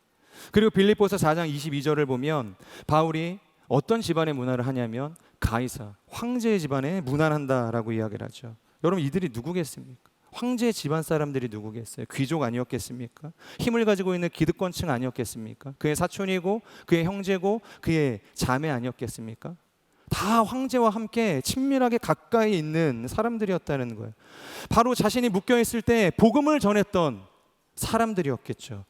그리고 빌립보서 4장 22절을 보면 바울이 어떤 집안의 문화를 하냐면 가이사, 황제의 집안에 문안한다라고 이야기를 하죠. 여러분, 이들이 누구겠습니까? 황제의 집안 사람들이 누구겠어요? 귀족 아니었겠습니까? 힘을 가지고 있는 기득권층 아니었겠습니까? 그의 사촌이고 그의 형제고 그의 자매 아니었겠습니까? 다 황제와 함께 친밀하게 가까이 있는 사람들이었다는 거예요. 바로 자신이 묶여있을 때 복음을 전했던 사람들이었겠죠.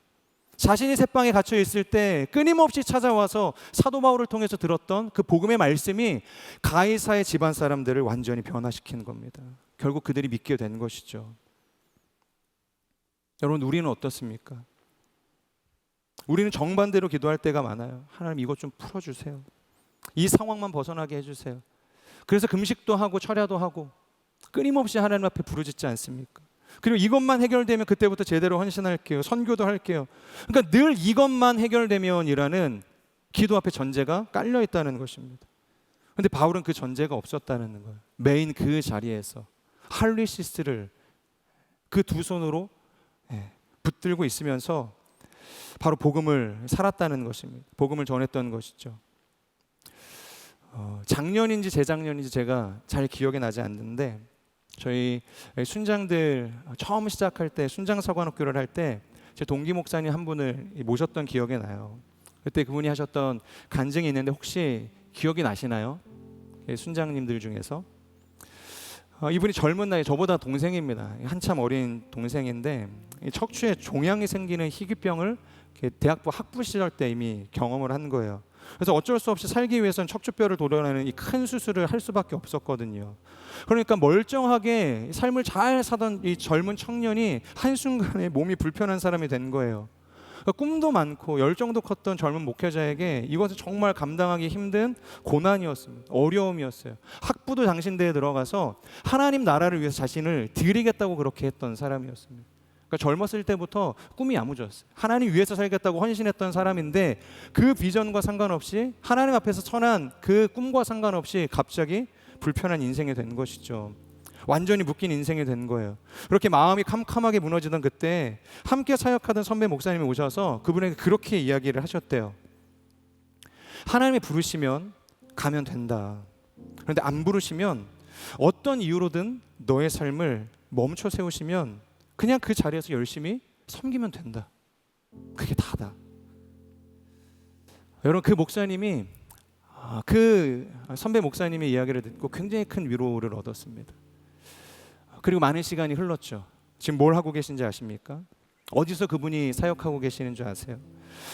자신이 셋방에 갇혀 있을 때 끊임없이 찾아와서 사도 바울을 통해서 들었던 그 복음의 말씀이 가이사의 집안 사람들을 완전히 변화시키는 겁니다. 결국 그들이 믿게 된 것이죠. 여러분, 우리는 어떻습니까? 우리는 정반대로 기도할 때가 많아요. 하나님, 이것 좀 풀어주세요. 이 상황만 벗어나게 해주세요. 그래서 금식도 하고 철야도 하고 끊임없이 하나님 앞에 부르짖지 않습니까? 그리고 이것만 해결되면 그때부터 제대로 헌신할게요. 선교도 할게요. 그러니까 늘 이것만 해결되면이라는 기도 앞에 전제가 깔려 있다는 것입니다. 그런데 바울은 그 전제가 없었다는 거예요. 메인 그 자리에서 할리시스를 그 두 손으로 붙들고 있으면서 바로 복음을 살았다는 것입니다. 복음을 전했던 것이죠. 작년인지 재작년인지 제가 잘 기억이 나지 않는데 저희 순장들 처음 시작할 때 순장서관학교를 할 때 제 동기 목사님 한 분을 모셨던 기억이 나요. 그때 그분이 하셨던 간증이 있는데 혹시 기억이 나시나요? 순장님들 중에서 이분이 젊은 나이, 저보다 동생입니다. 한참 어린 동생인데 척추에 종양이 생기는 희귀병을 대학부 학부 시절 때 이미 경험을 한 거예요. 그래서 어쩔 수 없이 살기 위해서는 척추뼈를 도려내는 이 큰 수술을 할 수밖에 없었거든요. 그러니까 멀쩡하게 삶을 잘 사던 이 젊은 청년이 한순간에 몸이 불편한 사람이 된 거예요. 그러니까 꿈도 많고 열정도 컸던 젊은 목회자에게 이것은 정말 감당하기 힘든 고난이었습니다. 어려움이었어요. 학부도 당신대에 들어가서 하나님 나라를 위해서 자신을 드리겠다고 그렇게 했던 사람이었습니다. 그러니까 젊었을 때부터 꿈이 야무졌어요. 하나님 위해서 살겠다고 헌신했던 사람인데 그 비전과 상관없이 하나님 앞에서 선한 그 꿈과 상관없이 갑자기 불편한 인생이 된 것이죠. 완전히 묶인 인생이 된 거예요. 그렇게 마음이 캄캄하게 무너지던 그때 함께 사역하던 선배 목사님이 오셔서 그분에게 그렇게 이야기를 하셨대요. 하나님이 부르시면 가면 된다. 그런데 안 부르시면 어떤 이유로든 너의 삶을 멈춰 세우시면 그냥 그 자리에서 열심히 섬기면 된다. 그게 다다. 여러분, 그 목사님이 그 선배 목사님의 이야기를 듣고 굉장히 큰 위로를 얻었습니다. 그리고 많은 시간이 흘렀죠. 지금 뭘 하고 계신지 아십니까? 어디서 그분이 사역하고 계시는 줄 아세요?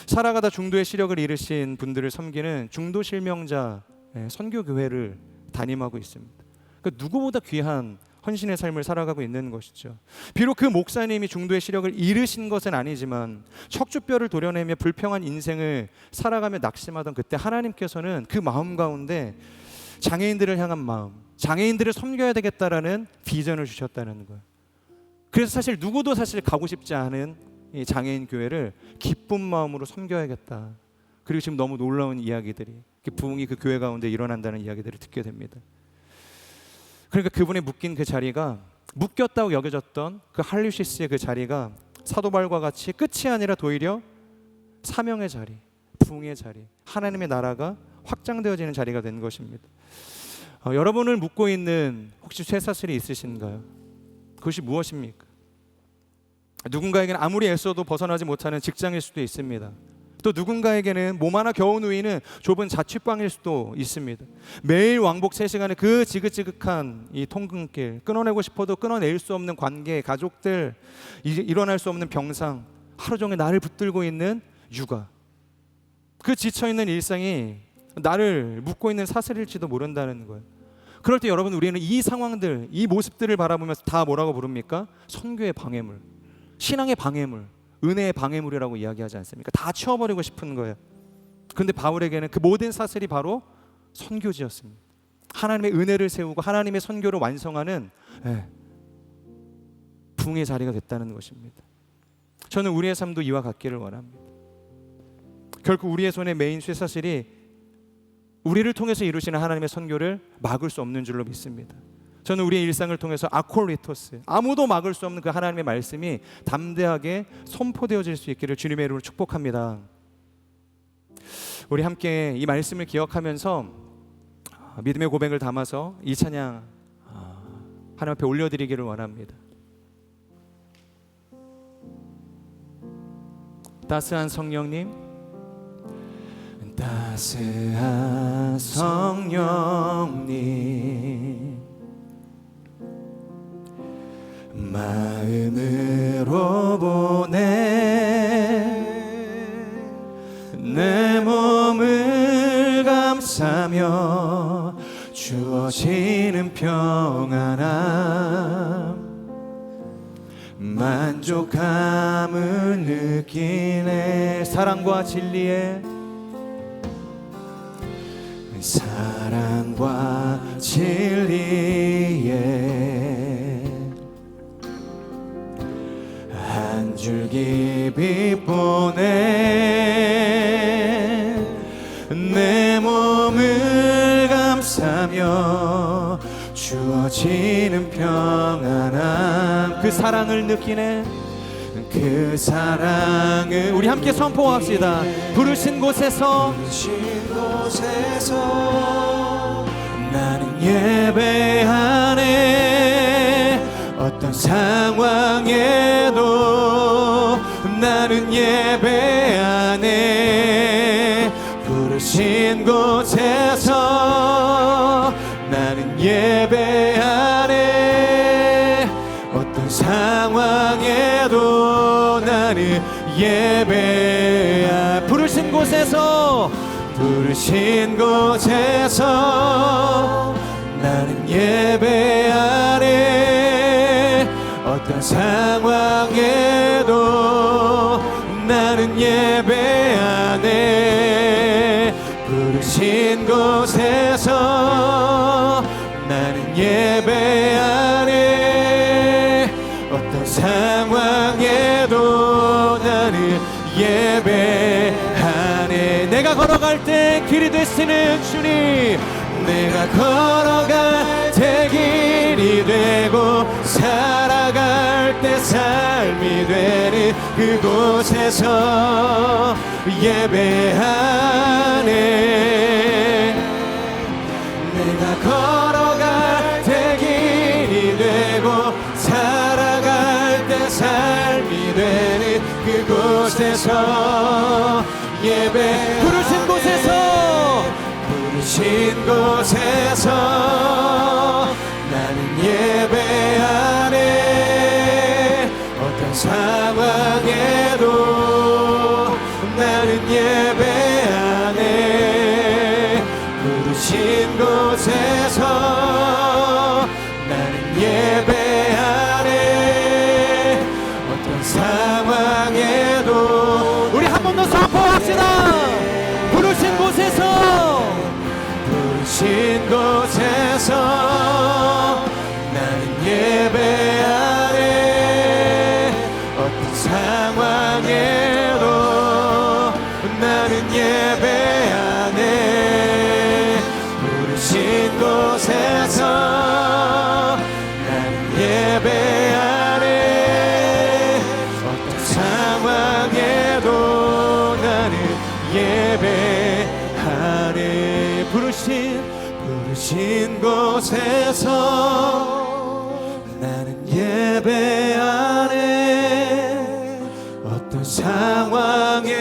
살아가다 중도의 시력을 잃으신 분들을 섬기는 중도 실명자 선교교회를 담임하고 있습니다. 그러니까 누구보다 귀한 헌신의 삶을 살아가고 있는 것이죠. 비록 그 목사님이 중도의 시력을 잃으신 것은 아니지만 척추뼈를 도려내며 불평한 인생을 살아가며 낙심하던 그때 하나님께서는 그 마음 가운데 장애인들을 향한 마음, 장애인들을 섬겨야 되겠다라는 비전을 주셨다는 거예요. 그래서 사실 누구도 사실 가고 싶지 않은 이 장애인 교회를 기쁜 마음으로 섬겨야겠다. 그리고 지금 너무 놀라운 이야기들이 부흥이 그 교회 가운데 일어난다는 이야기들을 듣게 됩니다. 그러니까 그분의 묶인 그 자리가 묶였다고 여겨졌던 그 할리우시스의 그 자리가 사도 바울과 같이 끝이 아니라 도리어 사명의 자리, 부흥의 자리, 하나님의 나라가 확장되어지는 자리가 된 것입니다. 여러분을 묶고 있는 혹시 쇠사슬이 있으신가요? 그것이 무엇입니까? 누군가에게는 아무리 애써도 벗어나지 못하는 직장일 수도 있습니다. 또 누군가에게는 몸 하나 겨우 누이는 좁은 자취방일 수도 있습니다. 매일 왕복 3시간의 그 지긋지긋한 이 통근길, 끊어내고 싶어도 끊어낼 수 없는 관계, 가족들, 일어날 수 없는 병상, 하루 종일 나를 붙들고 있는 육아, 그 지쳐있는 일상이 나를 묶고 있는 사슬일지도 모른다는 거예요. 그럴 때 여러분, 우리는 이 상황들, 이 모습들을 바라보면서 다 뭐라고 부릅니까? 선교의 방해물, 신앙의 방해물, 은혜의 방해물이라고 이야기하지 않습니까? 다 치워버리고 싶은 거예요. 그런데 바울에게는 그 모든 사슬이 바로 선교지였습니다. 하나님의 은혜를 세우고 하나님의 선교를 완성하는 부흥의 자리가 됐다는 것입니다. 저는 우리의 삶도 이와 같기를 원합니다. 결국 우리의 손에 메인 쇠사슬이 우리를 통해서 이루시는 하나님의 선교를 막을 수 없는 줄로 믿습니다. 저는 우리의 일상을 통해서 아콜리토스, 아무도 막을 수 없는 그 하나님의 말씀이 담대하게 선포되어질 수 있기를 주님의 이름으로 축복합니다. 우리 함께 이 말씀을 기억하면서 믿음의 고백을 담아서 이 찬양 하나님 앞에 올려드리기를 원합니다. 따스한 성령님, 따스한 성령님, 마음으로 보내 내 몸을 감싸며 주어지는 평안함, 만족함을 느끼네. 사랑과 진리에, 사랑과 진리에 한 줄기 빛 보내 내 몸을 감싸며 주어지는 평안함, 그 사랑을 느끼네. 그 사랑을 우리 함께 선포합시다. 부르신 곳에서 예배하네. 어떤 상황에도 나는 예배하네. 부르신 곳에서 나는 예배하네. 어떤 상황에도 나는 예배하네. 부르신 곳에서 나는 예배하네. 어떤 상황에도 나는 예배하네. 부르신 곳에서 나는 예배하네. 어떤 상황에도 나는 예배하네. 내가 걸어갈 때 길이 되시는 주님, 내가 걸어갈 때 길이 되고 살아갈 때 삶이 되는 그곳에서 예배하네. 내가 걸어갈 때 길이 되고 살아갈 때 삶이 되는 그곳에서 예배. 부르신 곳에서 나는 예배하네. 어떤 상황에도 나는 예배하네. 부르신 곳에서 나는 예배하네. 어떤 상황에도. 우리 한 번 더 선포합시다. 부르신 곳에서 나는 예배하네. 어떤 상황에도 나는 예배하네. 부르신 곳에서 나는 예배하네. 어떤 상황에도 나는 예배하네. 부르신 곳에서 나는 예배하네. 어떤 상황에도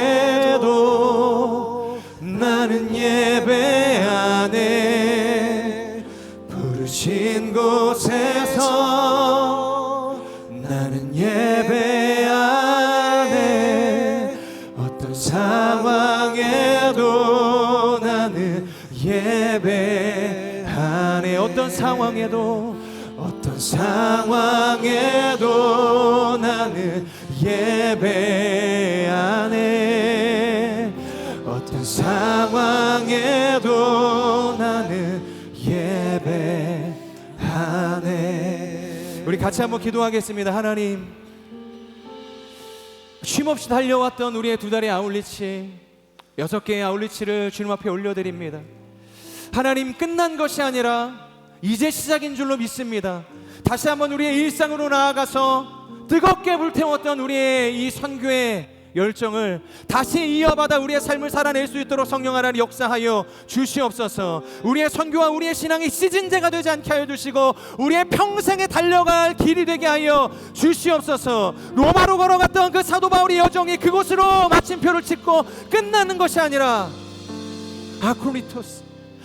나는 예배하네. 부르신 곳에서 나는 예배하네. 어떤 상황에도 나는 예배하네. 어떤 상황에도 나는 예배하네. 어떤 상황에도 나는 예배하네. 우리 같이 한번 기도하겠습니다. 하나님, 쉼없이 달려왔던 우리의 두 달의 아울리치, 6개의 아울리치를 주님 앞에 올려드립니다. 하나님, 끝난 것이 아니라 이제 시작인 줄로 믿습니다. 다시 한번 우리의 일상으로 나아가서 뜨겁게 불태웠던 우리의 이 선교의 열정을 다시 이어받아 우리의 삶을 살아낼 수 있도록 성령 하나님 역사하여 주시옵소서. 우리의 선교와 우리의 신앙이 시즌제가 되지 않게 하여 주시고 우리의 평생에 달려갈 길이 되게 하여 주시옵소서. 로마로 걸어갔던 그 사도 바울의 여정이 그곳으로 마침표를 찍고 끝나는 것이 아니라 아크로니토스,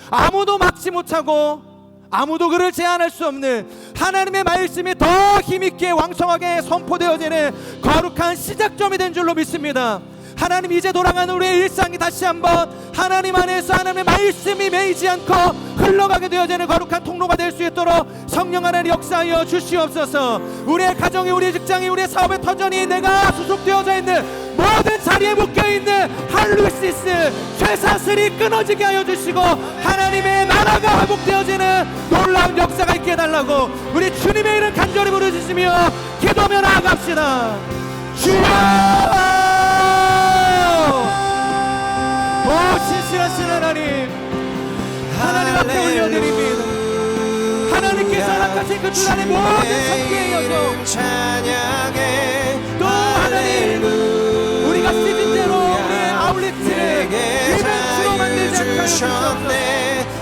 아무도 막지 못하고 아무도 그를 제한할 수 없는 하나님의 말씀이 더 힘있게 왕성하게 선포되어지는 거룩한 시작점이 된 줄로 믿습니다. 하나님, 이제 돌아가는 우리의 일상이 다시 한번 하나님 안에서 하나님의 말씀이 매이지 않고 흘러가게 되어지는 거룩한 통로가 될 수 있도록 성령 하나님 역사하여 주시옵소서. 우리의 가정이, 우리의 직장이, 우리의 사업의 터전이 내가 소속되어져 있는 모든 자리에 묶여있는 할루시스 쇠사슬이 끊어지게 하여 주시고 하나님의 나라가 회복되어지는 놀라운 역사가 있게 해달라고 우리 주님의 이름 간절히 부르짖으며 기도하며 나아갑시다. 주여! 오 신실하신 하나님, 하나님 앞에 올려드립니다. 하나님께서 허락하신 그 주간의 모든 선교의 여정, 또 하나님 우리가 시즌제로 우리의 아울렛을 이벤트로 만들지 않게 하여 주옵소서.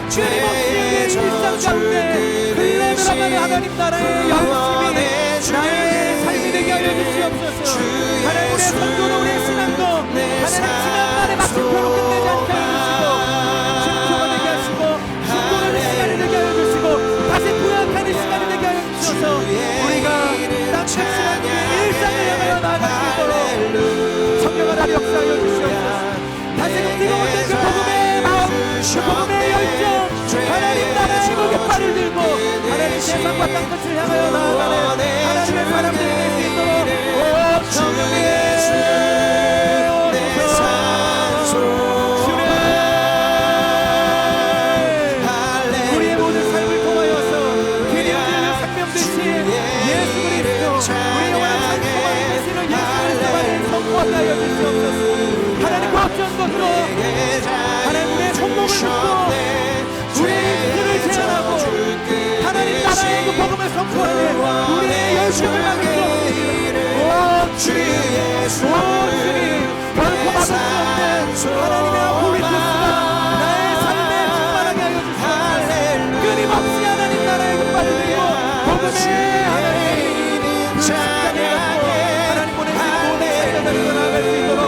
주님 없이 우리의 일상 가운데 흘러 들어가는 하나님 나라의 열심이 나의 삶이 되게 하여 주시옵소서. 하나님 우리의 선교도 우리의 신앙도 하나님 지난날의 마침표로 끝내지 않게 하여 주시고 쉼표가 되게 하시고 중보하는 시간이 되게 하여 주시고 다시 도약하는 시간이 되게 하여 주셔서 우리가 땅끝 신앙의 일상을 향하여 나아갈 수 있도록 성령을 하여 역사하여 주시옵소서. 다시금 뜨거운 그 복음의 마음, 그 복음의 열정, 하나님 나라의 그 깃발을 들고 하나님 세상과 땅끝을 향하여 나아가는 하나님의 사람들이 될 수 있도록 성령의 우리의 모든 삶을 통하여서 기름지는 생명 되신 예수 그리스도, 우리 영원한 삶 소망이 되시는 예수 그리스도만을 선포하게 하여 주시옵소서. 하나님 그 어떤 것도 하나님 우리의 손목을 묶고 우리의 뜻을 제한하고 하나님 나라의 그 복음을 선포하는 우리의 열심을 막을 수 없습니다. 오 주님, 오 주님, 결코 막을 수 없는 하나님의 아포리 뜻과 나의 삶에 충만하게 하여 주시옵소서. 끊임없이 하나님 나라의 깃발을 들고 복음의 하나님 그 십자가에 갖고 하나님 보내신 모든 사역자들을 나아갈 수 있도록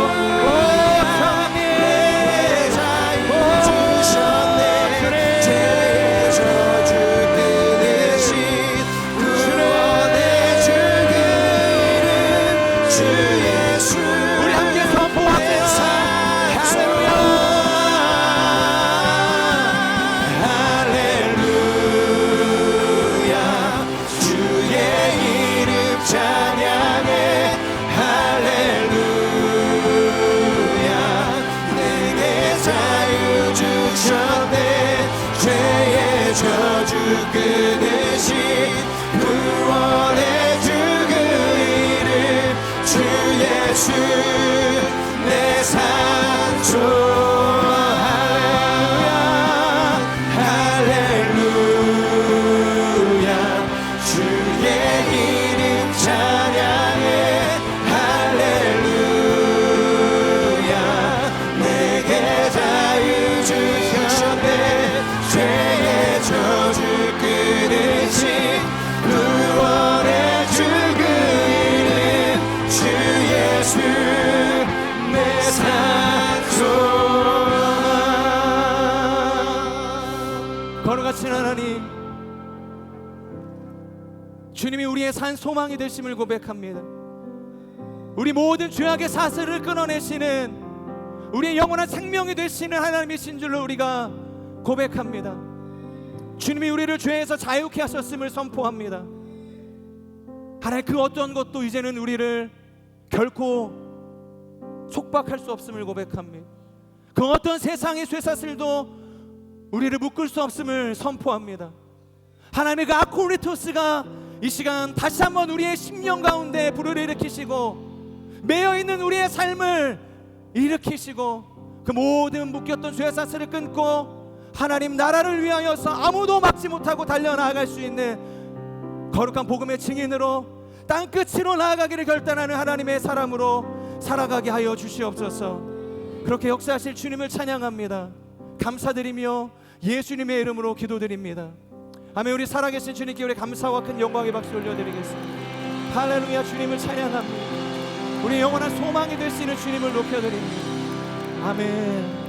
내 산소 거룩하신 하나님, 주님이 우리의 산 소망이 되심을 고백합니다. 우리 모든 죄악의 사슬을 끊어내시는 우리의 영원한 생명이 되시는 하나님이신 줄로 우리가 고백합니다. 주님이 우리를 죄에서 자유케 하셨음을 선포합니다. 하나님 그 어떤 것도 이제는 우리를 결코 속박할 수 없음을 고백합니다. 그 어떤 세상의 쇠사슬도 우리를 묶을 수 없음을 선포합니다. 하나님의 그 아코리토스가 이 시간 다시 한번 우리의 심령 가운데 불을 일으키시고 매여있는 우리의 삶을 일으키시고 그 모든 묶였던 쇠사슬을 끊고 하나님 나라를 위하여서 아무도 막지 못하고 달려나갈 수 있는 거룩한 복음의 증인으로 땅끝으로 나아가기를 결단하는 하나님의 사람으로 살아가게 하여 주시옵소서. 그렇게 역사하실 주님을 찬양합니다. 감사드리며 예수님의 이름으로 기도드립니다. 아멘. 우리 살아계신 주님께 우리 감사와 큰 영광의 박수 올려드리겠습니다. 할렐루야. 주님을 찬양합니다. 우리 영원한 소망이 될 수 있는 주님을 높여드립니다. 아멘.